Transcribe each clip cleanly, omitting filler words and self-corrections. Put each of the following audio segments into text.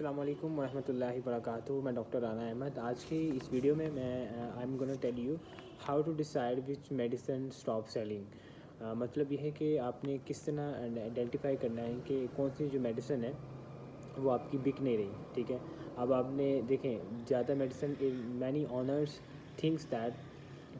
अस्सलामुअलैकुम वरहमतुल्लाहि वबरकातुहू। मैं डॉक्टर राना अहमद। आज की इस वीडियो में मैं I am gonna tell you how to decide which medicine stop selling. मतलब यह है कि आपने किस तरह आइडेंटिफाई करना है कि कौन सी जो मेडिसिन है वो आपकी बिक नहीं रही। ठीक है, अब आपने देखें ज़्यादा medicine many honours thinks that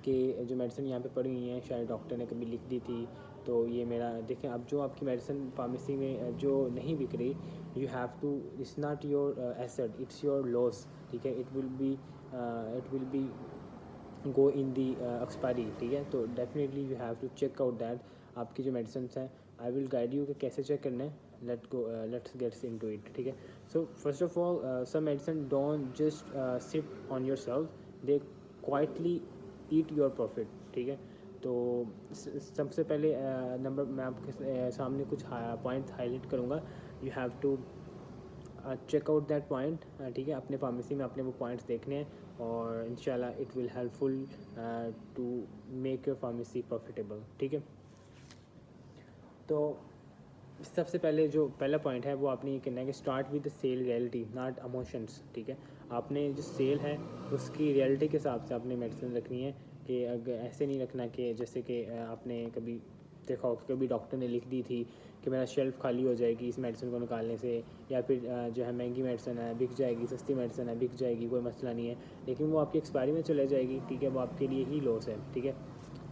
कि जो मेडिसिन यहाँ पे पड़ी हुई हैं शायद डॉक्टर ने कभी लिख दी थी, तो ये मेरा देखें। अब जो आपकी मेडिसिन फार्मेसी में जो नहीं बिक रही, you have to, it's not your asset, it's your loss. ठीक है, it will be go in the expiry. ठीक है, तो definitely you have to check out that आपकी जो मेडिसिन हैं। आई विल गाइड यू कि कैसे चेक करना है। Let's gets into it. ठीक है, so first of all some medicine don't just sit on your self, they quietly eat your profit. ठीक है, तो सबसे पहले नंबर मैं आपके सामने कुछ पॉइंट हाईलाइट करूँगा। You have to check out that point. ठीक है, अपने फार्मेसी में अपने वो पॉइंट्स देखने हैं और इंशाल्लाह it will helpful to make your pharmacy profitable. ठीक है, तो सबसे पहले जो पहला पॉइंट है वो आपने ये कहना है कि start with the sale reality not emotions. ठीक है, आपने जो सेल है उसकी रियलिटी के हिसाब से आपने मेडिसिन रखनी है कि अगर ऐसे नहीं रखना कि जैसे कि आपने कभी देखा हो कभी डॉक्टर ने लिख दी थी कि मेरा शेल्फ़ खाली हो जाएगी इस मेडिसिन को निकालने से, या फिर जो है महंगी मेडिसिन है बिक जाएगी, सस्ती मेडिसिन है बिक जाएगी, कोई मसला नहीं है, लेकिन वो आपकी एक्सपायरी में चले जाएगी। ठीक है, वो आपके लिए ही लॉस है। ठीक है,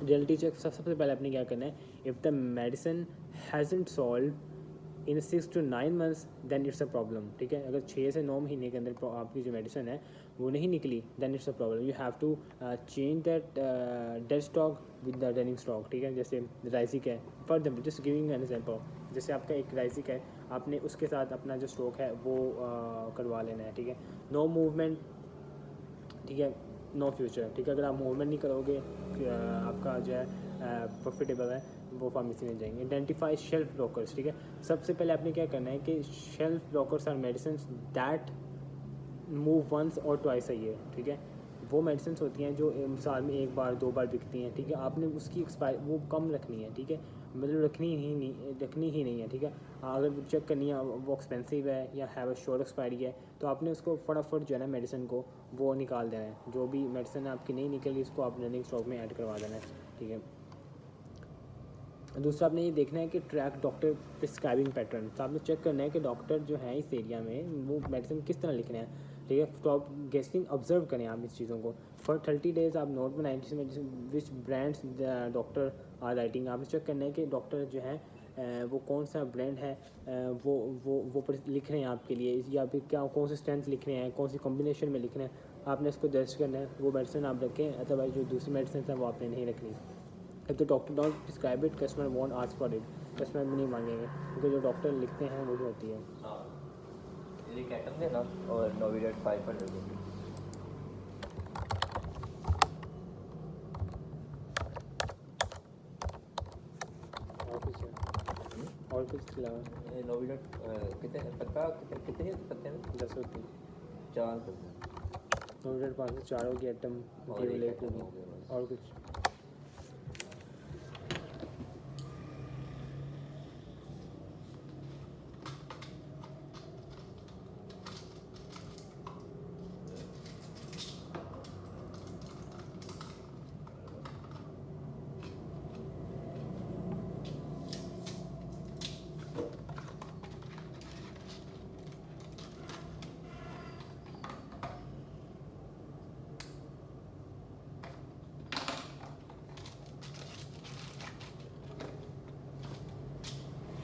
रियलिटी चेक सबसे पहले आपने क्या करना है। If the medicine hasn't solve in 6 to 9 months then it's a problem. ठीक है, अगर 6 से 9 महीने के अंदर आपकी जो मेडिसिन है वो नहीं निकली then it's a problem. You have to change that dead stock with the running stock. ठीक है, जैसे राइजिक है for example, just giving an example, जैसे आपका एक राइजिक है, आपने उसके साथ अपना जो स्टॉक है वो करवा लेना है। ठीक है, नो मूवमेंट, ठीक है, नो फ्यूचर। ठीक है, अगर आप मूवमेंट नहीं करोगे आपका जो है प्रॉफिटेबल है वो फार्मेसी में जाएंगे। Identify shelf brokers. ठीक है, सबसे पहले आपने क्या करना है कि shelf brokers are medicine that move once और ट्वाइस अ ईयर। ठीक है, वो मेडिसिन होती हैं जो साल में एक बार दो बार बिकती हैं। ठीक है, आपने उसकी एक्सपायर वो कम रखनी है। ठीक है, मतलब रखनी ही नहीं है। ठीक है, अगर चेक करनी है वो एक्सपेंसिव है या हैव अ श्योर एक्सपायरी है तो आपने उसको फटाफट जो है ना मेडिसिन को वो निकाल देना है। जो भी मेडिसिन आपकी नहीं निकली उसको आप रनिंग स्टॉक में ऐड करवा देना है। ठीक है, दूसरा आपने ये देखना है कि ट्रैक डॉक्टर प्रिस्क्राइबिंग पैटर्न। तो आपने चेक करना है कि डॉक्टर जो है इस एरिया में वो मेडिसिन किस तरह लिख रहे हैं। ठीक है, तो आप गेसिंग ऑब्जर्व करें आप इस चीज़ों को। फॉर 30 डेज आप नोट बनाएं विच ब्रांड्स डॉक्टर आर राइटिंग। आपने चेक करना है कि डॉक्टर जो है वो कौन सा ब्रांड है वो लिख रहे हैं आपके लिए, या फिर क्या कौन से स्ट्रेंथ लिख रहे हैं, कौन सी कॉम्बिनेशन में लिख रहे हैं। आपने इसको दर्ज करना है, वो मेडिसिन आप रखें, अदरवाइज जो दूसरी मेडिसिन है वो आपने नहीं रखनी। If the doctor don't prescribe it customer want ask for it. Customer भी नहीं मांगेंगे क्योंकि जो डॉक्टर लिखते हैं वही होती है। हाँ, ये कैटन देना और नोविडेट 500 रुपीज़। और कुछ है? और कुछ खिलाओ। ये नोविडेट कितने पत्ता कितने पत्ते में 10 रुपये 4 पत्ते 9,504 हो गया आइटम और एक टेबल एक आइटम होगी। हो गया बस। और कुछ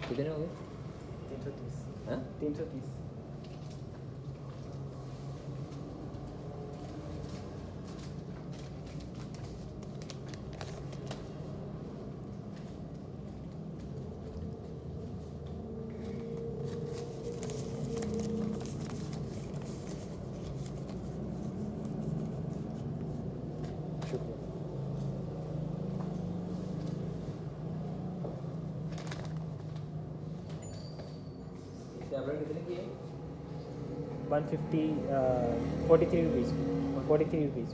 कितने हो गए? 330। हाँ 330। शुक्रिया। टैबलेट कितने की है? 150 43 rupees 43 rupees.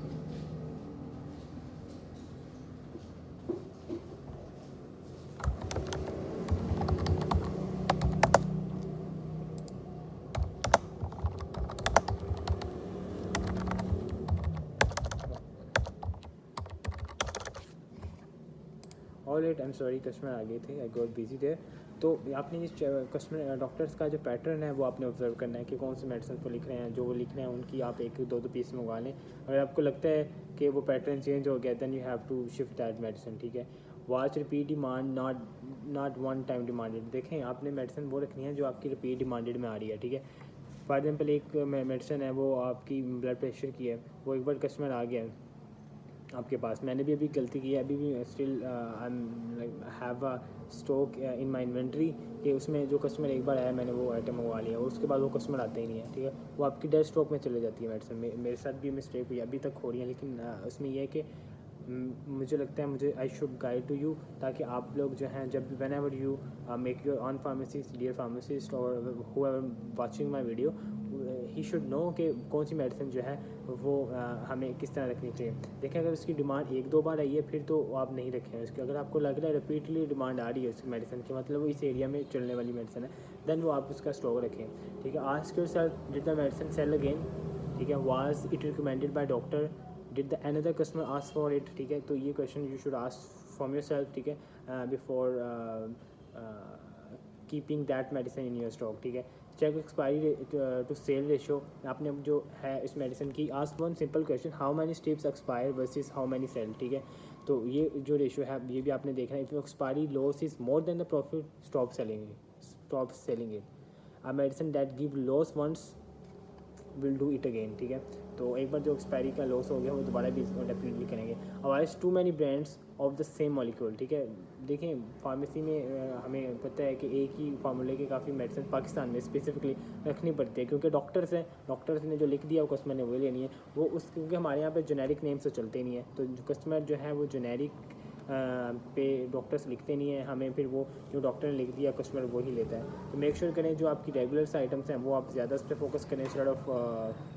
All right, I am sorry, customer आ गए थे, आई गॉट बिजी देयर। तो आपने इस कस्टमर डॉक्टर्स का जो पैटर्न है वो आपने ऑब्जर्व करना है कि कौन सी मेडिसिन को लिख रहे हैं, जो वो लिख रहे हैं उनकी आप एक दो पीस मंगवा लें। अगर आपको लगता है कि वो पैटर्न चेंज हो गया then you have to shift that medicine, ठीक है। Watch repeat demand, not one time demanded. देखें आपने मेडिसिन वो रखनी है जो आपकी रिपीट डिमांडेड में आ रही है, ठीक है। फॉर एग्जाम्पल एक मेडिसिन है वो आपकी ब्लड प्रेशर की है, वो एक बार कस्टमर आ गया है आपके पास, मैंने भी अभी गलती की है, अभी भी still I am like have a stock in my inventory कि उसमें जो कस्टमर एक बार आया मैंने वो आइटम मंगवा लिया और उसके बाद वो कस्टमर आता ही नहीं है, ठीक है। वो आपकी डेड स्टॉक में चले जाती है मेडिसिन। मेरे साथ भी मिस्टेक हुई, अभी तक हो रही है, लेकिन उसमें यह है कि मुझे लगता है मुझे I should guide to you, ताकि आप लोग जो हैं जब whenever you make your own pharmacist, dear pharmacist और whoever watching my video, he should know कि कौन सी मेडिसिन जो है वो हमें किस तरह रखनी चाहिए। देखें अगर उसकी डिमांड एक दो बार आई है फिर तो आप नहीं रखें उसकी। अगर आपको लग रहा है रिपीटली डिमांड आ रही है उसकी मेडिसिन की, मतलब वो इस एरिया में चलने वाली मेडिसिन है, दैन वो आप उसका स्टॉक रखें, ठीक है। Ask yourself, did the medicine sell again, ठीक है। Was it recommended by doctor, did the another customer ask for it, ठीक है। तो ये question you should ask from your self, ठीक है, before keeping that medicine in your stock, ठीक है। Check expiry to sell ratio, आपने जो है इस मेडिसिन की ask one simple question, how many strips expire versus how many cell, ठीक है। तो ये जो रेशो है ये भी आपने देखना है। If expiry loss is more than the profit, stop selling it. A medicine that give loss once will do it again, ठीक है। तो एक बार जो एक्सपायरी का लॉस हो गया वो दोबारा भी डेफिनेटली करेंगे। Avoid too many brands of the same molecule, ठीक है। देखें फार्मेसी में हमें पता है कि एक ही फार्मूले के काफ़ी मेडिसिन पाकिस्तान में स्पेसिफिकली रखनी पड़ती है, क्योंकि डॉक्टर्स ने जो लिख दिया वो कस्टमर ने वही लेनी है। वो उस क्योंकि हमारे यहाँ पे जेनेरिक नेम से चलते नहीं है, तो कस्टमर जो है वो जेनेरिक पे डॉक्टर्स लिखते नहीं हैं, हमें फिर वो जो डॉक्टर ने लिख दिया कस्टमर वो ही लेता है। तो मेक श्योर करें जो आपकी रेगुलर आइटम्स हैं वो आप ज़्यादा उस पर फोकस करें इंस्टेड ऑफ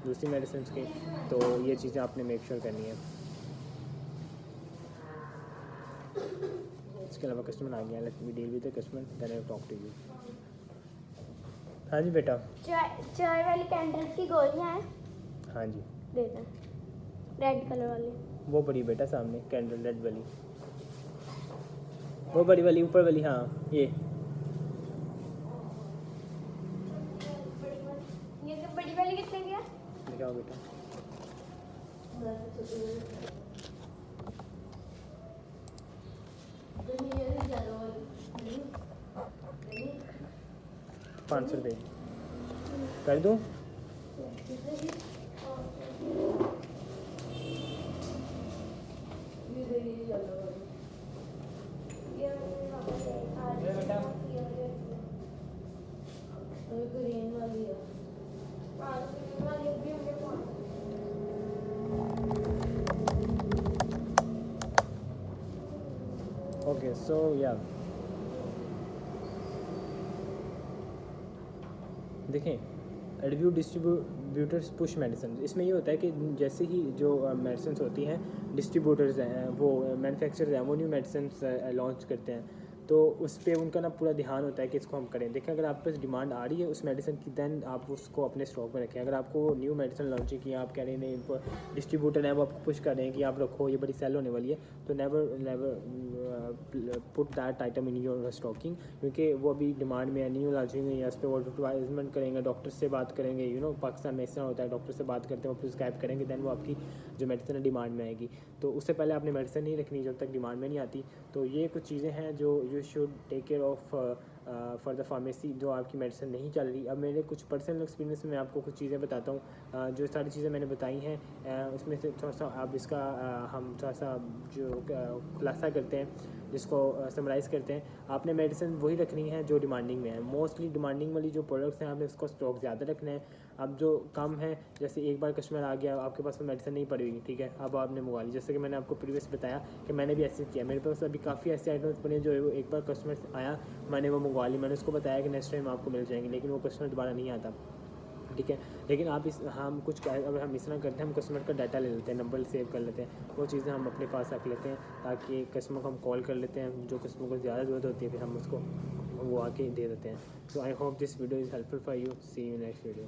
दूसरी मेडिसिन के। तो ये चीज़ें आपने मेक श्योर करनी है। इसके अलावा कस्टमर आ गया, let me deal with the customer then I talk to you. हाँ जी बेटा। चाय वाली कैंडल की गोलियां हैं, हाँ जी दे दें, रेड कलर वाली। वो बड़ी बेटा सामने कैंडल रेड वाली, वो बड़ी वाली ऊपर वाली, हाँ ये बड़ी वाली कितने की है? दिखाओ बेटा। ₹500 कर दूँ? ओके सो या देखें रिव्यू डिस्ट्रीब्यूटर्स पुश मेडिसिन, इसमें ये होता है कि जैसे ही जो मेडिसिन होती हैं डिस्ट्रीब्यूटर्स हैं वो मैन्युफैक्चरर्स हैं वो न्यू मेडिसिन लॉन्च करते हैं, तो उस पर उनका ना पूरा ध्यान होता है कि इसको हम करें। देखें अगर आप पास डिमांड आ रही है उस मेडिसिन की दैन आप उसको अपने स्टॉक में रखें। अगर आपको न्यू मेडिसिन लॉन्च की आप कह रहे हैं नहीं, डिस्ट्रीब्यूटर है वो आपको पुश कर रहे हैं कि आप रखो ये बड़ी सेल होने वाली है, तो never put that item in your stocking, क्योंकि वो अभी डिमांड में है, न्यू लॉन्चिंग है, या उस पर वो एडवर्टाइजमेंट करेंगे, डॉक्टर से बात करेंगे, पाकिस्तान में इस तरह होता है, डॉक्टर से बात करते हैं वो प्रिस्क्राइब करेंगे, दैन वो आपकी जो मेडिसिन है डिमांड में आएगी। तो उससे पहले आपने मेडिसिन नहीं रखनी जब तक डिमांड में नहीं आती। तो ये कुछ चीज़ें हैं जो you should take care of for the pharmacy जो आपकी मेडिसिन नहीं चल रही। अब मेरे कुछ पर्सनल एक्सपीरियंस में आपको कुछ चीज़ें बताता हूँ। जो सारी चीज़ें मैंने बताई हैं उसमें से थोड़ा सा आप इसका हम थोड़ा सा जो खुलासा करते हैं, जिसको समराइज़ करते हैं। आपने मेडिसिन वही रखनी है जो डिमांडिंग में है। मोस्टली डिमांडिंग वाली जो प्रोडक्ट्स हैं आपने उसको स्टॉक ज़्यादा रखना है। अब जो कम है, जैसे एक बार कस्टमर आ गया आपके पास मेडिसिन नहीं पड़ी हुई, ठीक है, अब आपने मंगवा ली। जैसे कि मैंने आपको प्रीवियस बताया कि मैंने भी ऐसे किया, मेरे पास अभी काफ़ी ऐसे आइटम्स बने जो एक बार कस्टमर आया मैंने वो मंगवा ली, मैंने उसको बताया कि नेक्स्ट टाइम आपको मिल जाएंगे, लेकिन वो कस्टमर दोबारा नहीं आता, ठीक है। लेकिन आप हम इस तरह करते हैं, हम कस्टमर का डाटा ले लेते हैं, नंबर सेव कर लेते हैं, वो चीज़ें हम अपने पास रख लेते हैं ताकि कस्टमर को हम कॉल कर लेते हैं, जो कस्टमर को ज़्यादा ज़रूरत होती है फिर हम उसको वो आके दे देते हैं। So I hope this video is helpful for you. See you next video.